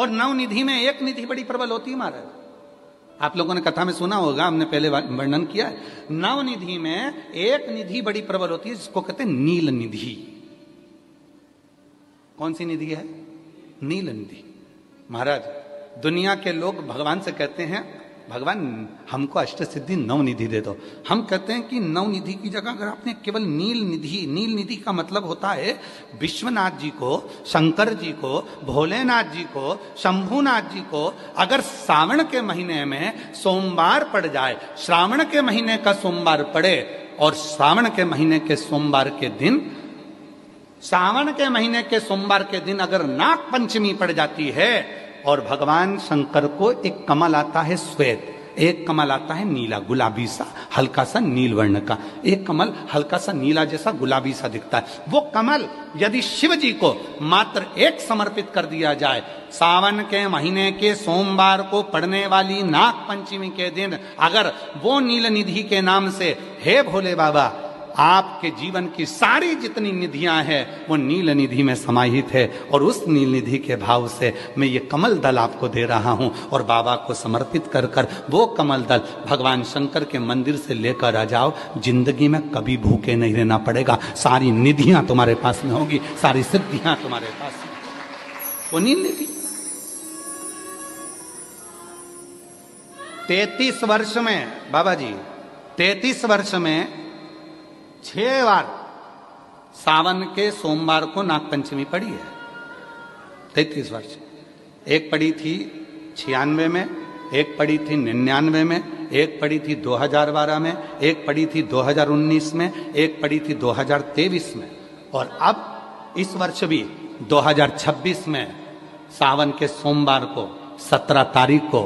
और नवनिधि में एक निधि बड़ी प्रबल होती है महाराज। आप लोगों ने कथा में सुना होगा, हमने पहले वर्णन किया है। नवनिधि में एक निधि बड़ी प्रबल होती है जिसको कहते हैं नील निधि। कौन सी निधि है? नील निधि। महाराज दुनिया के लोग भगवान से कहते हैं भगवान हमको अष्ट सिद्धि नवनिधि दे दो। हम कहते हैं कि नवनिधि की जगह अगर आपने केवल नील निधि का मतलब होता है विश्वनाथ जी को, शंकर जी को, भोलेनाथ जी को, शंभुनाथ जी को अगर सावन के महीने में सोमवार पड़ जाए, श्रावण के महीने का सोमवार पड़े और सावन के महीने के सोमवार के दिन, सावन के महीने के सोमवार के दिन अगर नाग पंचमी पड़ जाती है और भगवान शंकर को एक कमल आता है श्वेत, एक कमल आता है नीला, गुलाबी सा, हल्का सा नील वर्ण का, एक कमल हल्का सा नीला जैसा गुलाबी सा दिखता है। वो कमल यदि शिव जी को मात्र एक समर्पित कर दिया जाए, सावन के महीने के सोमवार को पड़ने वाली नाग पंचमी के दिन अगर वो नील निधि के नाम से, हे भोले बाबा आपके जीवन की सारी जितनी निधियां हैं वो नील निधि में समाहित है, और उस नील निधि के भाव से मैं ये कमल दल आपको दे रहा हूं और बाबा को समर्पित कर कर वो कमल दल भगवान शंकर के मंदिर से लेकर आ जाओ। जिंदगी में कभी भूखे नहीं रहना पड़ेगा, सारी निधियां तुम्हारे पास में होगी, सारी सिद्धियां तुम्हारे पास में। वो नील निधि 33 वर्ष में बाबा जी, 33 वर्ष में 6 बार सावन के सोमवार को नागपंचमी पड़ी है। 33 वर्ष। एक पड़ी थी 96 में, एक पड़ी थी 99 में, एक पड़ी थी 2012 में, एक पड़ी थी 2019 में, एक पड़ी थी 2023 में, और अब इस वर्ष भी 2026 में सावन के सोमवार को 17 तारीख को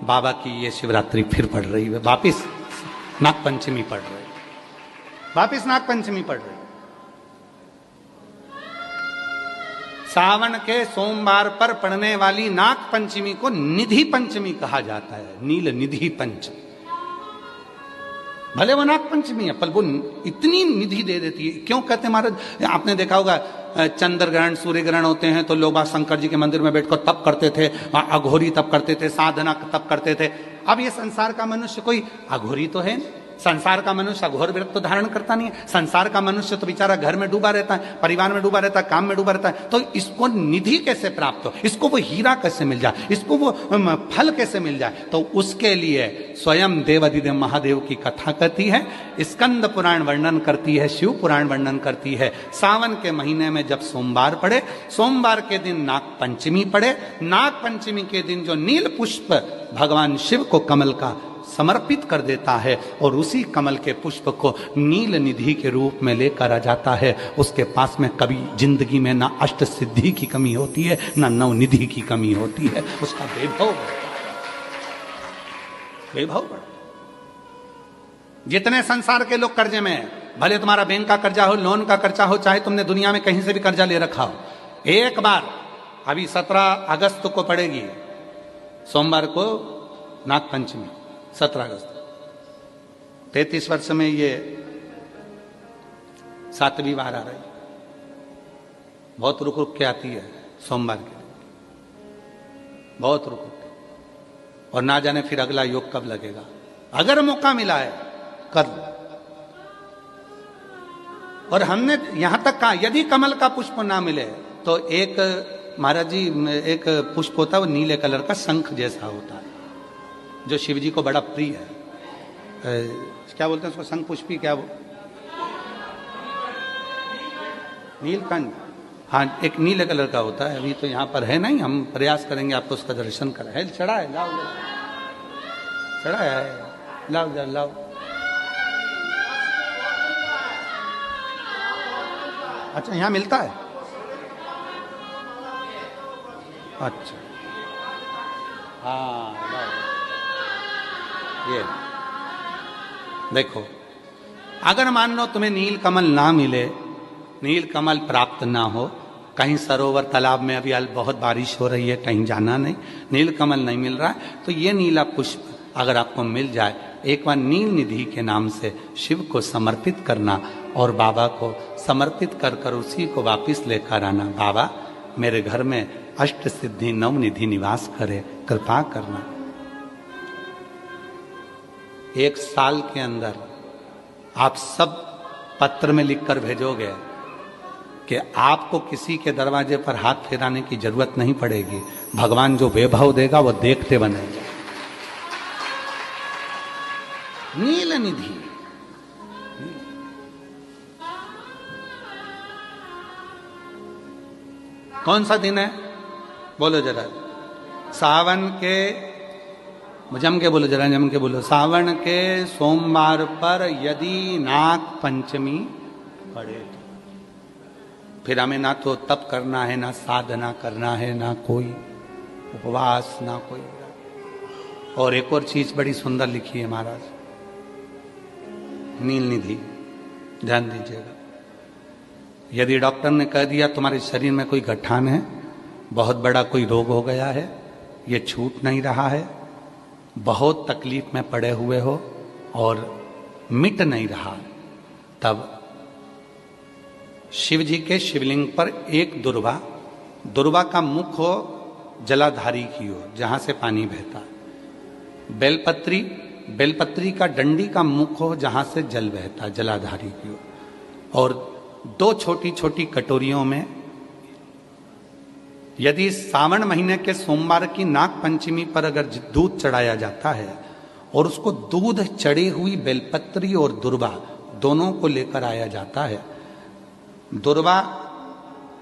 बाबा की ये शिवरात्रि फिर पड़ रही है, वापिस नागपंचमी पड़ रही है, वापिस नागपंचमी पड़ रही। सावन के सोमवार पर पड़ने वाली नाग पंचमी को निधि पंचमी कहा जाता है, नील निधि पंचमी। भले वो नाग पंचमी है पर वो इतनी निधि दे देती है। क्यों कहते हैं महाराज? आपने देखा होगा चंद्र ग्रहण, सूर्य ग्रहण होते हैं तो लोग शंकर जी के मंदिर में बैठकर तप करते थे, अघोरी तप करते थे, साधना तप करते थे। अब ये संसार का मनुष्य कोई अघोरी तो है नहीं, संसार का मनुष्य अघोर व्रत तो धारण करता नहीं है। संसार का मनुष्य तो बेचारा घर में डूबा रहता है, परिवार में डूबा रहता है, काम में डूबा रहता है। तो इसको निधि कैसे प्राप्त हो, इसको वो हीरा कैसे मिल जाए, इसको वो फल कैसे मिल जाए? तो उसके लिए स्वयं देवाधिदेव महादेव की कथा कहती है, स्कंद पुराण वर्णन करती है, शिव पुराण वर्णन करती है। सावन के महीने में जब सोमवार पड़े, सोमवार के दिन नाग पंचमी पड़े, नाग पंचमी के दिन जो नील पुष्प भगवान शिव को कमल का समर्पित कर देता है और उसी कमल के पुष्प को नील निधि के रूप में लेकर आ जाता है, उसके पास में कभी जिंदगी में ना अष्ट सिद्धि की कमी होती है, ना नव निधि की कमी होती है। उसका वैभव बढ़ता है। जितने संसार के लोग कर्जे में हैं, भले तुम्हारा बैंक का कर्जा हो, लोन का कर्जा हो, चाहे तुमने दुनिया में कहीं से भी कर्जा ले रखा हो, एक बार अभी 17 अगस्त को पड़ेगी, सोमवार को नाग पंचमी, 17 अगस्त। 33 वर्ष में ये 7वीं बार आ रही, बहुत रुक रुक के आती है सोमवार के, बहुत रुक रुक के, और ना जाने फिर अगला योग कब लगेगा। अगर मौका मिला है कर लो। और हमने यहां तक कहा यदि कमल का पुष्प ना मिले तो एक महाराज जी एक पुष्प होता है, वो नीले कलर का शंख जैसा होता है, जो शिव जी को बड़ा प्रिय है। क्या बोलते हैं उसको, शंख पुष्पी, क्या वो नीलकंठ, हाँ एक नीले कलर का होता है। अभी तो यहाँ पर है नहीं, हम प्रयास करेंगे आपको उसका दर्शन कराए। चढ़ा है, लाओ चढ़ा है, लाओ जरा लाओ। अच्छा यहाँ मिलता है, अच्छा हाँ लाओ। ये देखो, अगर मान लो तुम्हें नील कमल ना मिले, नील कमल प्राप्त ना हो, कहीं सरोवर तालाब में अभी बहुत बारिश हो रही है, कहीं जाना नहीं, नील कमल नहीं मिल रहा है, तो ये नीला पुष्प अगर आपको मिल जाए, एक बार नील निधि के नाम से शिव को समर्पित करना और बाबा को समर्पित कर कर उसी को वापस लेकर आना। बाबा मेरे घर में अष्ट सिद्धि नवनिधि निवास करे, कृपा करना। 1 साल के अंदर आप सब पत्र में लिखकर भेजोगे कि आपको किसी के दरवाजे पर हाथ फेराने की जरूरत नहीं पड़ेगी, भगवान जो वैभव देगा वो देखते बनेगा। नील निधि, कौन सा दिन है बोलो जरा? सावन के, जम के बोलो जरा, जम के बोलो। सावन के सोमवार पर यदि नाग पंचमी पड़े तो फिर हमें ना तो तप करना है, ना साधना करना है, ना कोई उपवास, ना कोई। और एक और चीज बड़ी सुंदर लिखी है महाराज, नील निधि, ध्यान दीजिएगा। यदि डॉक्टर ने कह दिया तुम्हारे शरीर में कोई गठान है, बहुत बड़ा कोई रोग हो गया है, ये छूट नहीं रहा है, बहुत तकलीफ में पड़े हुए हो और मिट नहीं रहा, तब शिव जी के शिवलिंग पर एक दुर्वा, दुर्वा का मुख हो जलाधारी की हो जहां से पानी बहता है, बेलपत्री, बेलपत्री का डंडी का मुख हो जहां से जल बहता, जलाधारी की हो, और 2 छोटी छोटी कटोरियों में यदि सावन महीने के सोमवार की नाग पंचमी पर अगर दूध चढ़ाया जाता है और उसको दूध चढ़ी हुई बेलपत्री और दुर्वा दोनों को लेकर आया जाता है, दुर्वा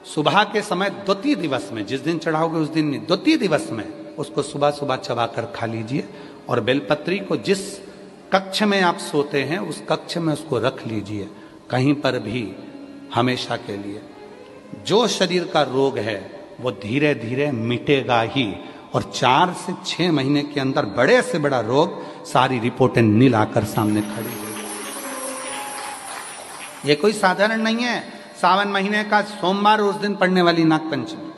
सुबह के समय द्वितीय दिवस में, जिस दिन चढ़ाओगे उस दिन नहीं, द्वितीय दिवस में उसको सुबह सुबह चबाकर खा लीजिए, और बेलपत्री को जिस कक्ष में आप सोते हैं उस कक्ष में उसको रख लीजिए, कहीं पर भी हमेशा के लिए। जो शरीर का रोग है वो धीरे धीरे मिटेगा ही, और 4 से 6 महीने के अंदर बड़े से बड़ा रोग सारी रिपोर्टें नील आकर सामने खड़ी है। ये कोई साधारण नहीं है, सावन महीने का सोमवार उस दिन पड़ने वाली नाग पंचमी।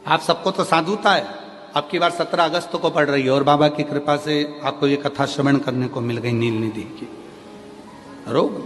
आप सबको तो साधुता है, आपकी बार 17 अगस्त को पड़ रही है, और बाबा की कृपा से आपको ये कथा श्रवण करने को मिल गई नील निधि की। रोग